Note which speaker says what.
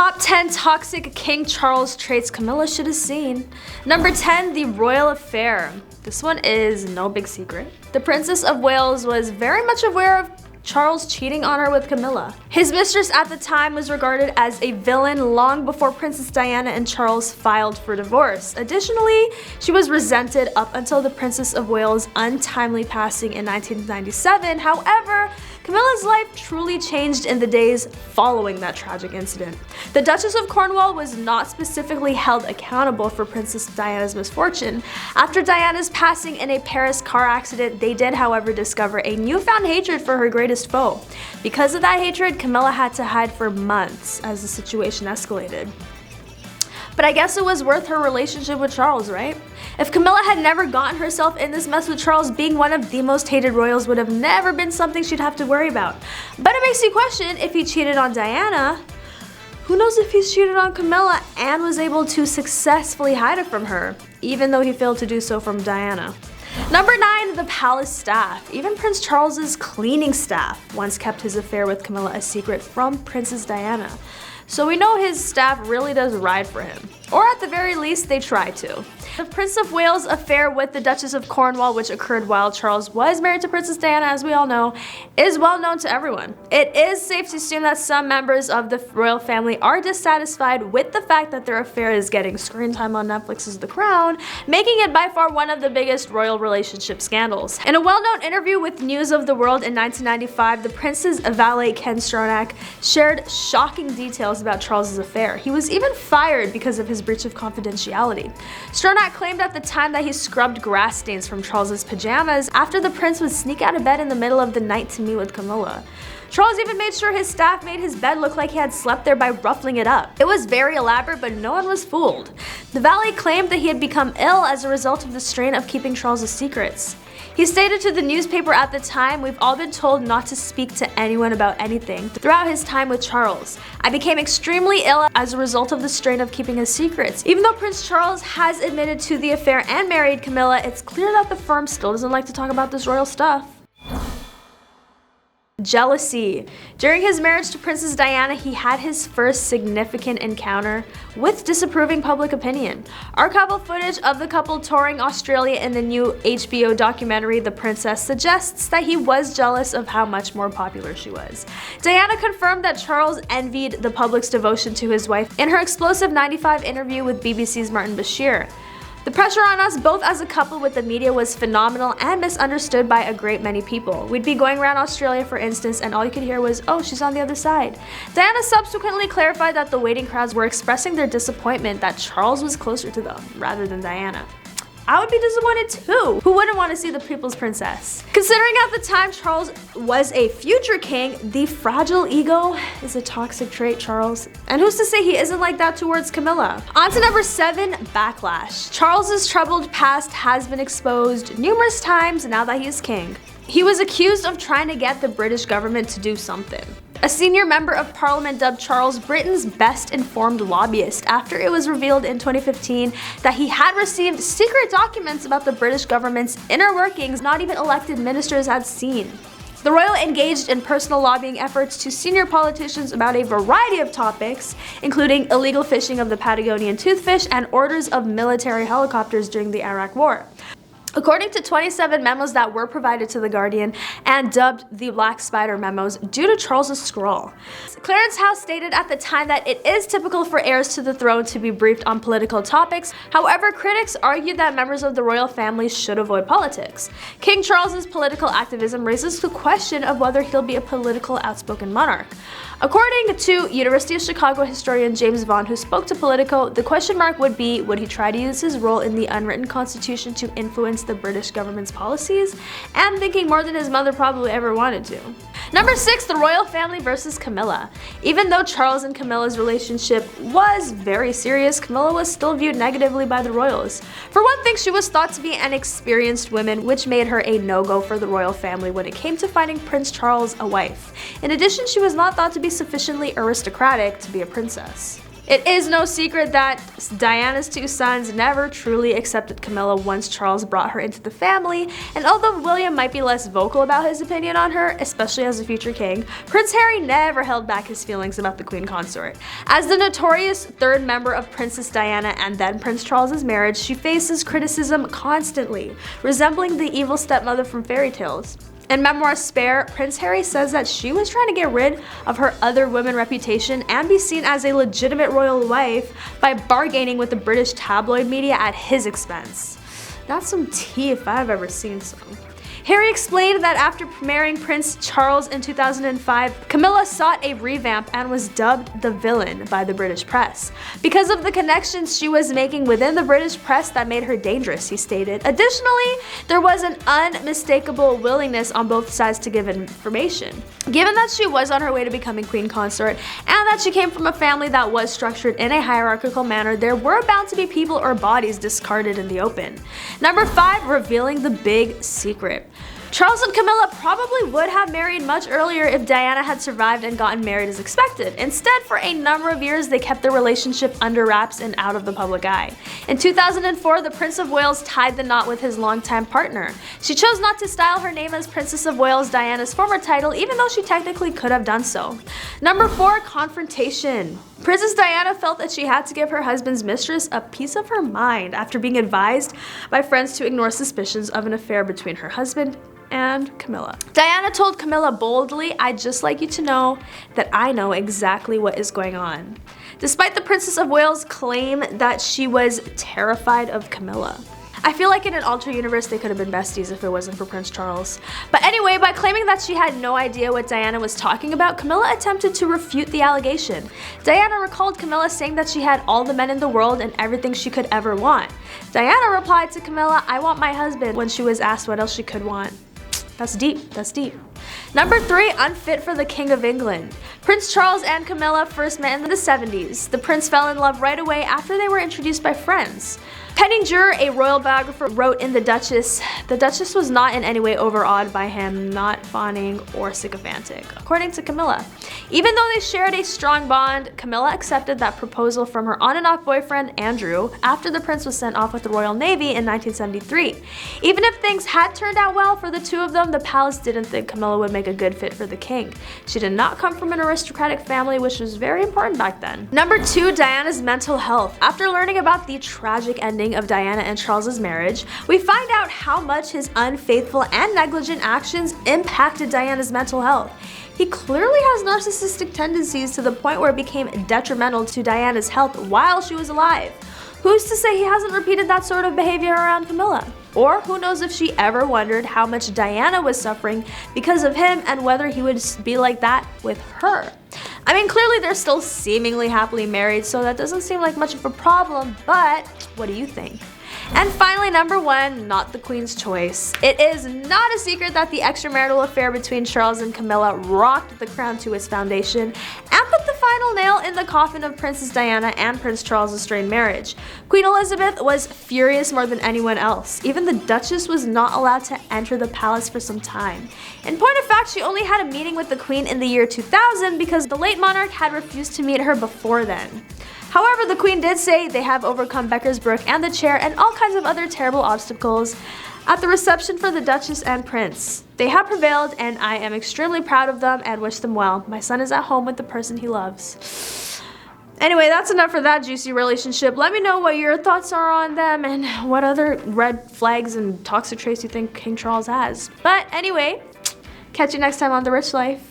Speaker 1: Top 10 toxic King Charles traits Camilla should have seen. Number 10, the royal affair. This one is no big secret. The Princess of Wales was very much aware of Charles cheating on her with Camilla. His mistress at the time was regarded as a villain long before Princess Diana and Charles filed for divorce. Additionally, she was resented up until the Princess of Wales' untimely passing in 1997. However, Camilla's life truly changed in the days following that tragic incident. The Duchess of Cornwall was not specifically held accountable for Princess Diana's misfortune. After Diana's passing in a Paris car accident, they did, however, discover a newfound hatred for her greatest foe. Because of that hatred, Camilla had to hide for months as the situation escalated. But I guess it was worth her relationship with Charles, right? If Camilla had never gotten herself in this mess with Charles, being one of the most hated royals would have never been something she'd have to worry about. But it makes you question, if he cheated on Diana, who knows if he's cheated on Camilla and was able to successfully hide it from her, even though he failed to do so from Diana. Number 9, the palace staff. Even Prince Charles's cleaning staff once kept his affair with Camilla a secret from Princess Diana. So we know his staff really does ride for him. Or at the very least, they try to. The Prince of Wales' affair with the Duchess of Cornwall, which occurred while Charles was married to Princess Diana, as we all know, is well known to everyone. It is safe to assume that some members of the royal family are dissatisfied with the fact that their affair is getting screen time on Netflix's The Crown, making it by far one of the biggest royal relationship scandals. In a well-known interview with News of the World in 1995, the prince's valet Ken Stronach shared shocking details about Charles's affair. He was even fired because of his breach of confidentiality. Stronach claimed at the time that he scrubbed grass stains from Charles's pajamas after the prince would sneak out of bed in the middle of the night to meet with Camilla. Charles even made sure his staff made his bed look like he had slept there by ruffling it up. It was very elaborate, but no one was fooled. The valet claimed that he had become ill as a result of the strain of keeping Charles's secrets. He stated to the newspaper at the time, "We've all been told not to speak to anyone about anything throughout his time with Charles. I became extremely ill as a result of the strain of keeping his secrets." Even though Prince Charles has admitted to the affair and married Camilla, it's clear that the firm still doesn't like to talk about this royal stuff. Jealousy. During his marriage to Princess Diana, he had his first significant encounter with disapproving public opinion. Archival footage of the couple touring Australia in the new HBO documentary The Princess suggests that he was jealous of how much more popular she was. Diana confirmed that Charles envied the public's devotion to his wife in her explosive '95 interview with BBC's Martin Bashir. The pressure on us both as a couple with the media was phenomenal and misunderstood by a great many people. We'd be going around Australia, for instance, and all you could hear was, "Oh, she's on the other side." Diana subsequently clarified that the waiting crowds were expressing their disappointment that Charles was closer to them rather than Diana. I would be disappointed too. Who wouldn't want to see the people's princess? Considering at the time Charles was a future king, the fragile ego is a toxic trait, Charles. And who's to say he isn't like that towards Camilla? On to number 7, Backlash. Charles's troubled past has been exposed numerous times now that he is king. He was accused of trying to get the British government to do something. A senior member of parliament dubbed Charles Britain's best informed lobbyist after it was revealed in 2015 that he had received secret documents about the British government's inner workings not even elected ministers had seen. The royal engaged in personal lobbying efforts to senior politicians about a variety of topics, including illegal fishing of the Patagonian toothfish and orders of military helicopters during the Iraq War. According to 27 memos that were provided to The Guardian and dubbed the Black Spider memos due to Charles's scrawl. Clarence House stated at the time that it is typical for heirs to the throne to be briefed on political topics. However, critics argued that members of the royal family should avoid politics. King Charles's political activism raises the question of whether he'll be a political outspoken monarch. According to University of Chicago historian James Vaughn, who spoke to Politico, the question mark would be, would he try to use his role in the unwritten constitution to influence the British government's policies? And thinking more than his mother probably ever wanted to. Number 6, the royal family versus Camilla. Even though Charles and Camilla's relationship was very serious, Camilla was still viewed negatively by the royals. For one thing, she was thought to be an experienced woman, which made her a no-go for the royal family when it came to finding Prince Charles a wife. In addition, she was not thought to be sufficiently aristocratic to be a princess. It is no secret that Diana's two sons never truly accepted Camilla once Charles brought her into the family, and although William might be less vocal about his opinion on her, especially as a future king, Prince Harry never held back his feelings about the Queen Consort. As the notorious third member of Princess Diana and then Prince Charles's marriage, she faces criticism constantly, resembling the evil stepmother from fairy tales. In memoir Spare, Prince Harry says that she was trying to get rid of her other women reputation and be seen as a legitimate royal wife by bargaining with the British tabloid media at his expense. That's some tea if I've ever seen some. Harry explained that after marrying Prince Charles in 2005, Camilla sought a revamp and was dubbed the villain by the British press. Because of the connections she was making within the British press that made her dangerous, he stated. Additionally, there was an unmistakable willingness on both sides to give information. Given that she was on her way to becoming Queen Consort and that she came from a family that was structured in a hierarchical manner, there were bound to be people or bodies discarded in the open. Number 5, revealing the big secret. Charles and Camilla probably would have married much earlier if Diana had survived and gotten married as expected. Instead, for a number of years, they kept their relationship under wraps and out of the public eye. In 2004, the Prince of Wales tied the knot with his longtime partner. She chose not to style her name as Princess of Wales, Diana's former title, even though she technically could have done so. Number 4, confrontation. Princess Diana felt that she had to give her husband's mistress a piece of her mind after being advised by friends to ignore suspicions of an affair between her husband and Camilla. Diana told Camilla boldly, "I'd just like you to know that I know exactly what is going on." Despite the Princess of Wales' claim that she was terrified of Camilla. I feel like in an alternate universe they could have been besties if it wasn't for Prince Charles. But anyway, by claiming that she had no idea what Diana was talking about, Camilla attempted to refute the allegation. Diana recalled Camilla saying that she had all the men in the world and everything she could ever want. Diana replied to Camilla, "I want my husband," when she was asked what else she could want. That's deep, that's deep. Number 3, unfit for the King of England. Prince Charles and Camilla first met in the 70s. The prince fell in love right away after they were introduced by friends. Penninger, a royal biographer, wrote in The Duchess was not in any way overawed by him, not fawning or sycophantic, according to Camilla. Even though they shared a strong bond, Camilla accepted that proposal from her on-and-off boyfriend, Andrew, after the prince was sent off with the Royal Navy in 1973. Even if things had turned out well for the two of them, the palace didn't think Camilla would make a good fit for the king. She did not come from an aristocratic family, which was very important back then. Number 2, Diana's mental health. After learning about the tragic ending of Diana and Charles's marriage, we find out how much his unfaithful and negligent actions impacted Diana's mental health. He clearly has narcissistic tendencies to the point where it became detrimental to Diana's health while she was alive. Who's to say he hasn't repeated that sort of behavior around Camilla? Or who knows if she ever wondered how much Diana was suffering because of him and whether he would be like that with her. I mean, clearly they're still seemingly happily married, so that doesn't seem like much of a problem, but what do you think? And finally, number 1, not the Queen's choice. It is not a secret that the extramarital affair between Charles and Camilla rocked the crown to its foundation and put the final nail in the coffin of Princess Diana and Prince Charles' strained marriage. Queen Elizabeth was furious more than anyone else. Even the Duchess was not allowed to enter the palace for some time. In point of fact, she only had a meeting with the Queen in the year 2000 because the late monarch had refused to meet her before then. However, the Queen did say they have overcome Becker's Brook and the chair and all kinds of other terrible obstacles at the reception for the Duchess and Prince. They have prevailed, and I am extremely proud of them and wish them well. My son is at home with the person he loves. Anyway, that's enough for that juicy relationship. Let me know what your thoughts are on them and what other red flags and toxic traits you think King Charles has. But anyway, catch you next time on The Rich Life.